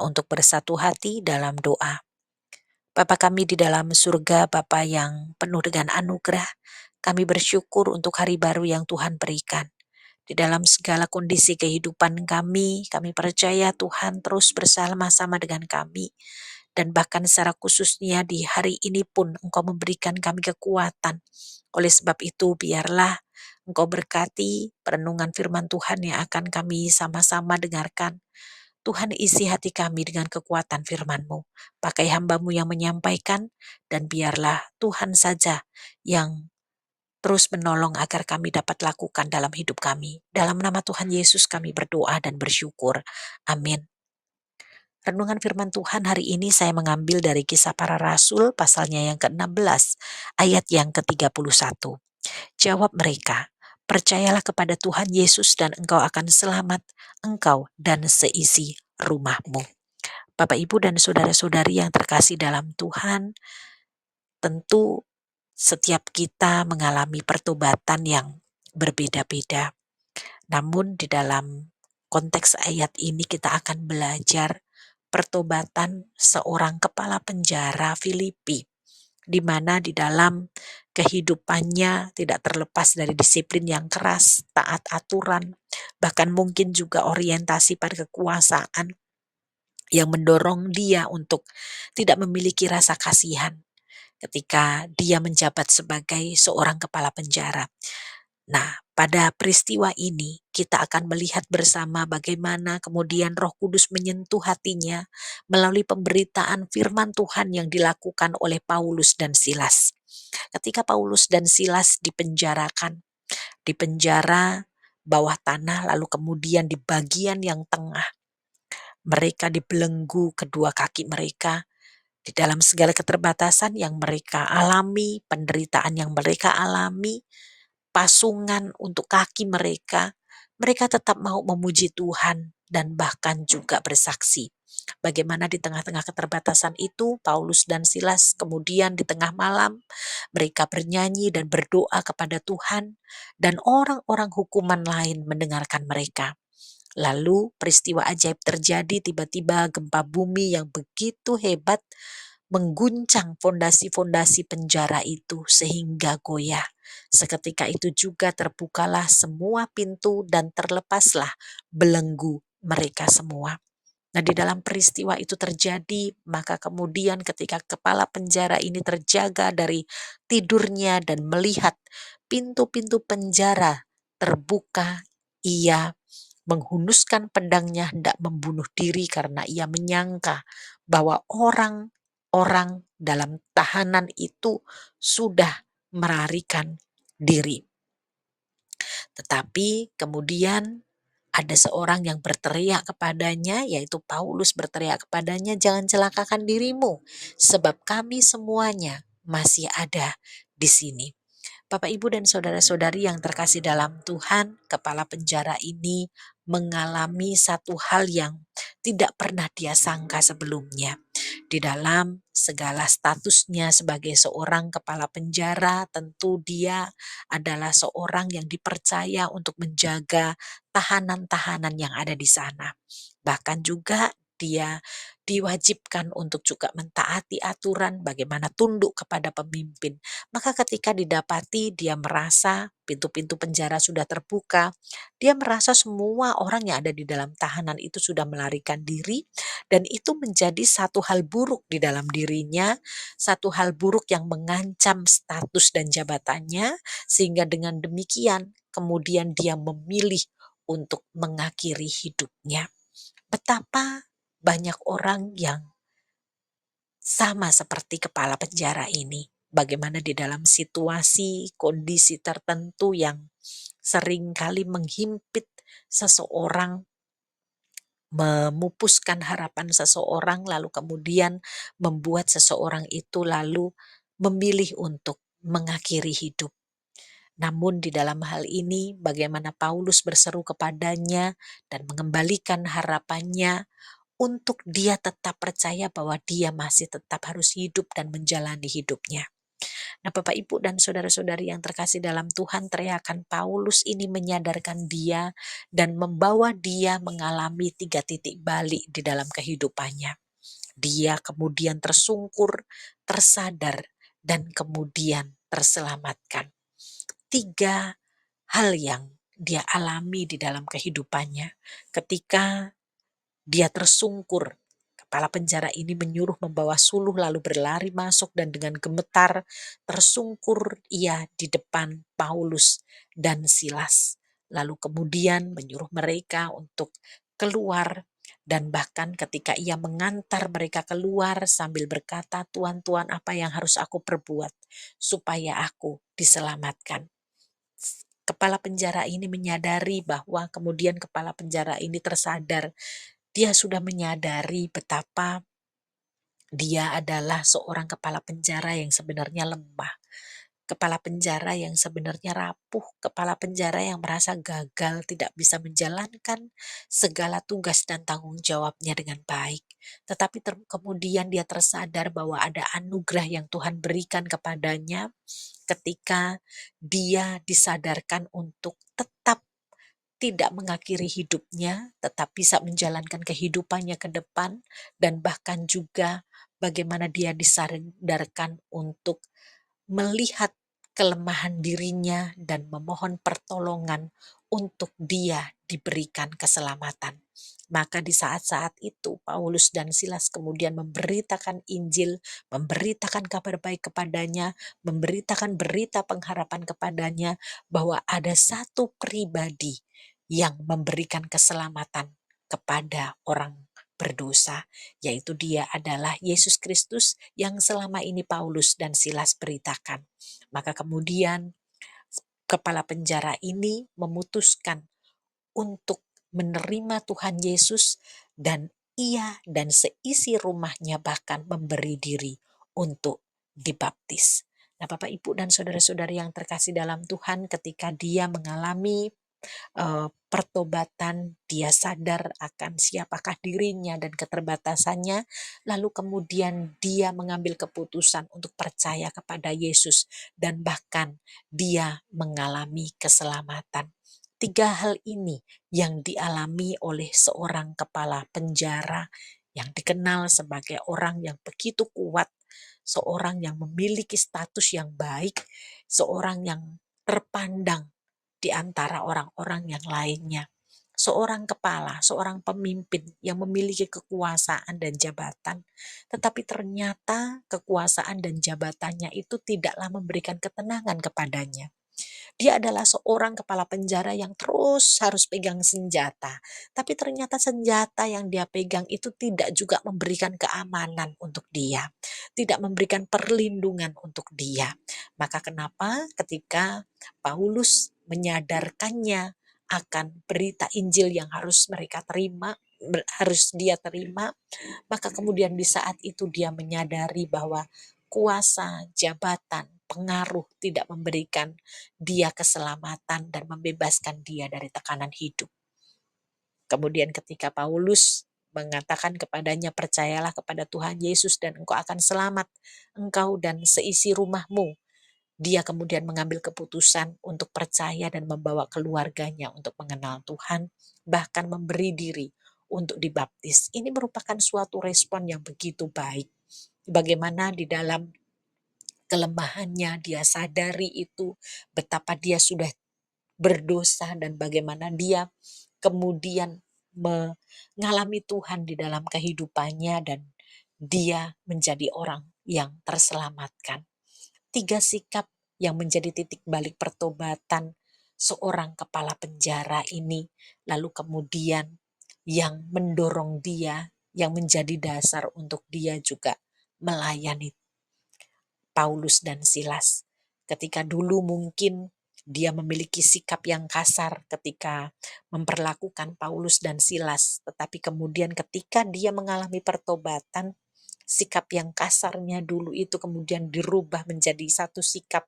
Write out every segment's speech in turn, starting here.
untuk bersatu hati dalam doa. Bapa kami di dalam surga, Bapa yang penuh dengan anugerah, kami bersyukur untuk hari baru yang Tuhan berikan. Di dalam segala kondisi kehidupan kami percaya Tuhan terus bersama-sama dengan kami. Dan bahkan secara khususnya di hari ini pun Engkau memberikan kami kekuatan. Oleh sebab itu biarlah Engkau berkati perenungan firman Tuhan yang akan kami sama-sama dengarkan. Tuhan isi hati kami dengan kekuatan firman-Mu. Pakai hamba-Mu yang menyampaikan dan biarlah Tuhan saja yang terus menolong agar kami dapat lakukan dalam hidup kami. Dalam nama Tuhan Yesus kami berdoa dan bersyukur. Amin. Renungan firman Tuhan hari ini saya mengambil dari Kisah Para Rasul pasalnya yang ke-16 ayat yang ke-31. Jawab mereka, percayalah kepada Tuhan Yesus dan engkau akan selamat, engkau dan seisi rumahmu. Bapak, Ibu, dan saudara-saudari yang terkasih dalam Tuhan, tentu setiap kita mengalami pertobatan yang berbeda-beda. Namun di dalam konteks ayat ini kita akan belajar pertobatan seorang kepala penjara Filipi, di mana di dalam kehidupannya tidak terlepas dari disiplin yang keras, taat aturan, bahkan mungkin juga orientasi pada kekuasaan yang mendorong dia untuk tidak memiliki rasa kasihan ketika dia menjabat sebagai seorang kepala penjara. Nah, pada peristiwa ini kita akan melihat bersama bagaimana kemudian Roh Kudus menyentuh hatinya melalui pemberitaan firman Tuhan yang dilakukan oleh Paulus dan Silas. Ketika Paulus dan Silas dipenjarakan, di penjara bawah tanah, lalu kemudian di bagian yang tengah, mereka dibelenggu kedua kaki mereka di dalam segala keterbatasan yang mereka alami, penderitaan yang mereka alami, pasungan untuk kaki mereka, mereka tetap mau memuji Tuhan dan bahkan juga bersaksi. Bagaimana di tengah-tengah keterbatasan itu, Paulus dan Silas kemudian di tengah malam, mereka bernyanyi dan berdoa kepada Tuhan, dan orang-orang hukuman lain mendengarkan mereka. Lalu peristiwa ajaib terjadi, tiba-tiba gempa bumi yang begitu hebat mengguncang fondasi-fondasi penjara itu sehingga goyah. Seketika itu juga terbukalah semua pintu dan terlepaslah belenggu mereka semua. Nah, di dalam peristiwa itu terjadi, maka kemudian ketika kepala penjara ini terjaga dari tidurnya dan melihat pintu-pintu penjara terbuka, ia menghunuskan pedangnya hendak membunuh diri karena ia menyangka bahwa orang-orang dalam tahanan itu sudah melarikan diri. Tetapi kemudian ada seorang yang berteriak kepadanya, yaitu Paulus berteriak kepadanya, jangan celakakan dirimu, sebab kami semuanya masih ada di sini. Bapak, Ibu, dan saudara-saudari yang terkasih dalam Tuhan, kepala penjara ini mengalami satu hal yang tidak pernah dia sangka sebelumnya. Di dalam segala statusnya sebagai seorang kepala penjara, tentu dia adalah seorang yang dipercaya untuk menjaga tahanan-tahanan yang ada di sana. Bahkan juga dia diwajibkan untuk juga mentaati aturan bagaimana tunduk kepada pemimpin. Maka ketika didapati dia merasa pintu-pintu penjara sudah terbuka, dia merasa semua orang yang ada di dalam tahanan itu sudah melarikan diri, dan itu menjadi satu hal buruk di dalam dirinya, satu hal buruk yang mengancam status dan jabatannya, sehingga dengan demikian kemudian dia memilih untuk mengakhiri hidupnya. Betapa banyak orang yang sama seperti kepala penjara ini. Bagaimana di dalam situasi, kondisi tertentu yang seringkali menghimpit seseorang, memupuskan harapan seseorang, lalu kemudian membuat seseorang itu lalu memilih untuk mengakhiri hidup. Namun di dalam hal ini bagaimana Paulus berseru kepadanya dan mengembalikan harapannya untuk dia tetap percaya bahwa dia masih tetap harus hidup dan menjalani hidupnya. Nah, Bapak Ibu dan saudara-saudari yang terkasih dalam Tuhan, teriakan Paulus ini menyadarkan dia dan membawa dia mengalami 3 titik balik di dalam kehidupannya. Dia kemudian tersungkur, tersadar, dan kemudian terselamatkan. 3 hal yang dia alami di dalam kehidupannya ketika dia tersungkur. Kepala penjara ini menyuruh membawa suluh lalu berlari masuk dan dengan gemetar tersungkur ia di depan Paulus dan Silas. Lalu kemudian menyuruh mereka untuk keluar dan bahkan ketika ia mengantar mereka keluar sambil berkata, "Tuan, Tuan, apa yang harus aku perbuat supaya aku diselamatkan?" Kepala penjara ini menyadari bahwa kemudian kepala penjara ini tersadar, dia sudah menyadari betapa dia adalah seorang kepala penjara yang sebenarnya lemah, kepala penjara yang sebenarnya rapuh, kepala penjara yang merasa gagal tidak bisa menjalankan segala tugas dan tanggung jawabnya dengan baik. Tetapi kemudian dia tersadar bahwa ada anugerah yang Tuhan berikan kepadanya ketika dia disadarkan untuk tetap tidak mengakhiri hidupnya, tetap bisa menjalankan kehidupannya ke depan, dan bahkan juga bagaimana dia disadarkan untuk melihat kelemahan dirinya dan memohon pertolongan untuk dia diberikan keselamatan. Maka di saat-saat itu Paulus dan Silas kemudian memberitakan Injil, memberitakan kabar baik kepadanya, memberitakan berita pengharapan kepadanya bahwa ada satu pribadi yang memberikan keselamatan kepada orang berdosa, yaitu dia adalah Yesus Kristus yang selama ini Paulus dan Silas beritakan. Maka kemudian kepala penjara ini memutuskan untuk menerima Tuhan Yesus dan ia dan seisi rumahnya bahkan memberi diri untuk dibaptis. Nah, Bapak Ibu dan saudara-saudari yang terkasih dalam Tuhan, ketika dia mengalami pertobatan, dia sadar akan siapakah dirinya dan keterbatasannya, lalu kemudian dia mengambil keputusan untuk percaya kepada Yesus dan bahkan dia mengalami keselamatan. 3 hal ini yang dialami oleh seorang kepala penjara yang dikenal sebagai orang yang begitu kuat, seorang yang memiliki status yang baik, seorang yang terpandang di antara orang-orang yang lainnya. Seorang kepala, seorang pemimpin yang memiliki kekuasaan dan jabatan, tetapi ternyata kekuasaan dan jabatannya itu tidaklah memberikan ketenangan kepadanya. Dia adalah seorang kepala penjara yang terus harus pegang senjata. Tapi ternyata senjata yang dia pegang itu tidak juga memberikan keamanan untuk dia. Tidak memberikan perlindungan untuk dia. Maka kenapa ketika Paulus menyadarkannya akan berita Injil yang harus mereka terima, harus dia terima, maka kemudian di saat itu dia menyadari bahwa kuasa, jabatan, pengaruh tidak memberikan dia keselamatan dan membebaskan dia dari tekanan hidup. Kemudian ketika Paulus mengatakan kepadanya, percayalah kepada Tuhan Yesus dan engkau akan selamat, engkau dan seisi rumahmu. Dia kemudian mengambil keputusan untuk percaya dan membawa keluarganya untuk mengenal Tuhan, bahkan memberi diri untuk dibaptis. Ini merupakan suatu respon yang begitu baik. Bagaimana di dalam kelemahannya dia sadari itu, betapa dia sudah berdosa dan bagaimana dia kemudian mengalami Tuhan di dalam kehidupannya dan dia menjadi orang yang terselamatkan. 3 sikap yang menjadi titik balik pertobatan seorang kepala penjara ini, lalu kemudian yang mendorong dia, yang menjadi dasar untuk dia juga melayani Paulus dan Silas. Ketika dulu mungkin dia memiliki sikap yang kasar ketika memperlakukan Paulus dan Silas, tetapi kemudian ketika dia mengalami pertobatan, sikap yang kasarnya dulu itu kemudian dirubah menjadi satu sikap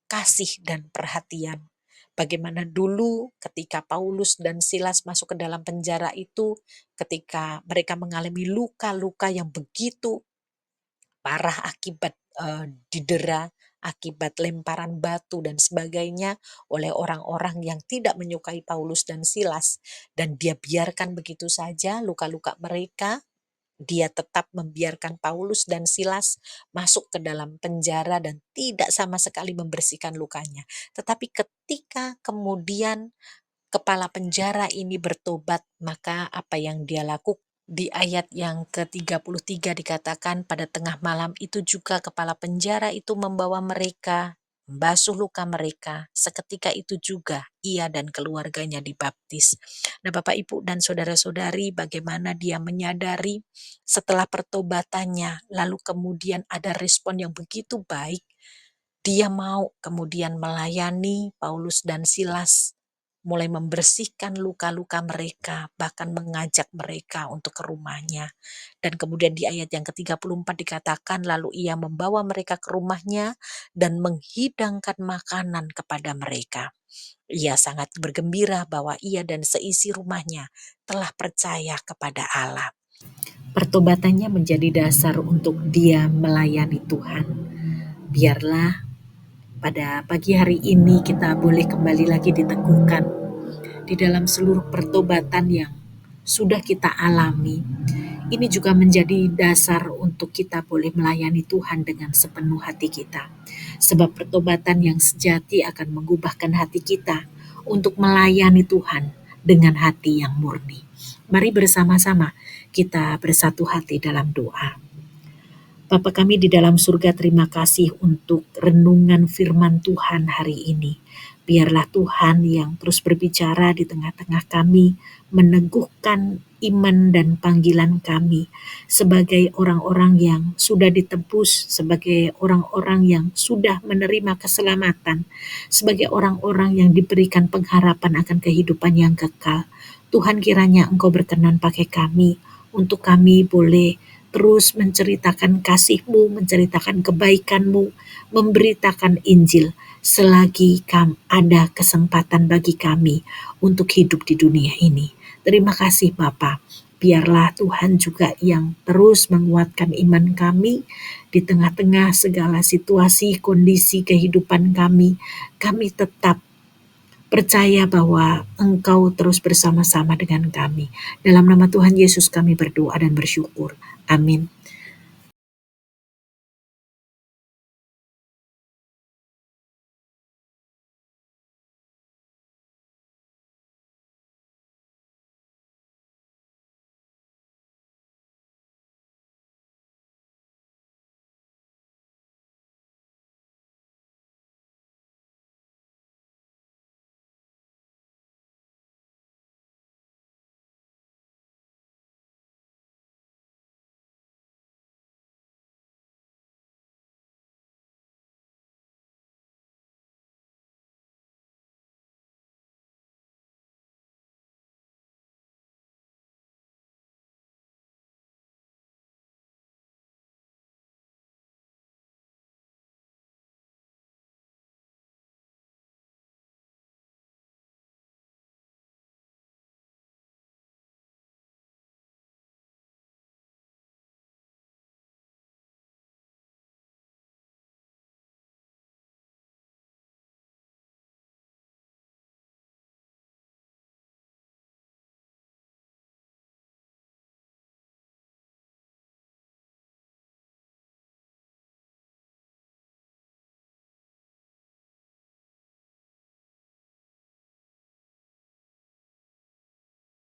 kasih dan perhatian. Bagaimana dulu ketika Paulus dan Silas masuk ke dalam penjara itu, ketika mereka mengalami luka-luka yang begitu parah akibat didera, akibat lemparan batu dan sebagainya oleh orang-orang yang tidak menyukai Paulus dan Silas, dan dia biarkan begitu saja luka-luka mereka. Dia tetap membiarkan Paulus dan Silas masuk ke dalam penjara dan tidak sama sekali membersihkan lukanya. Tetapi ketika kemudian kepala penjara ini bertobat, maka apa yang dia lakukan? Di ayat yang ke-33 dikatakan, pada tengah malam itu juga kepala penjara itu membawa mereka, membasuh luka mereka. Seketika itu juga ia dan keluarganya dibaptis. Nah, Bapak, Ibu, dan saudara-saudari, bagaimana dia menyadari setelah pertobatannya, lalu kemudian ada respon yang begitu baik, dia mau kemudian melayani Paulus dan Silas, mulai membersihkan luka-luka mereka, bahkan mengajak mereka untuk ke rumahnya. Dan kemudian di ayat yang ke-34 dikatakan, lalu ia membawa mereka ke rumahnya dan menghidangkan makanan kepada mereka. Ia sangat bergembira bahwa ia dan seisi rumahnya telah percaya kepada Allah. Pertobatannya menjadi dasar untuk dia melayani Tuhan. Biarlah pada pagi hari ini kita boleh kembali lagi diteguhkan di dalam seluruh pertobatan yang sudah kita alami. Ini juga menjadi dasar untuk kita boleh melayani Tuhan dengan sepenuh hati kita. Sebab pertobatan yang sejati akan mengubahkan hati kita untuk melayani Tuhan dengan hati yang murni. Mari bersama-sama kita bersatu hati dalam doa. Bapa kami di dalam surga, terima kasih untuk renungan firman Tuhan hari ini. Biarlah Tuhan yang terus berbicara di tengah-tengah kami, meneguhkan iman dan panggilan kami sebagai orang-orang yang sudah ditebus, sebagai orang-orang yang sudah menerima keselamatan, sebagai orang-orang yang diberikan pengharapan akan kehidupan yang kekal. Tuhan, kiranya Engkau berkenan pakai kami, untuk kami boleh terus menceritakan kasih-Mu, menceritakan kebaikan-Mu, memberitakan Injil selagi ada kesempatan bagi kami untuk hidup di dunia ini. Terima kasih Bapa. Biarlah Tuhan juga yang terus menguatkan iman kami di tengah-tengah segala situasi, kondisi kehidupan kami. Kami tetap percaya bahwa Engkau terus bersama-sama dengan kami. Dalam nama Tuhan Yesus kami berdoa dan bersyukur. Amin.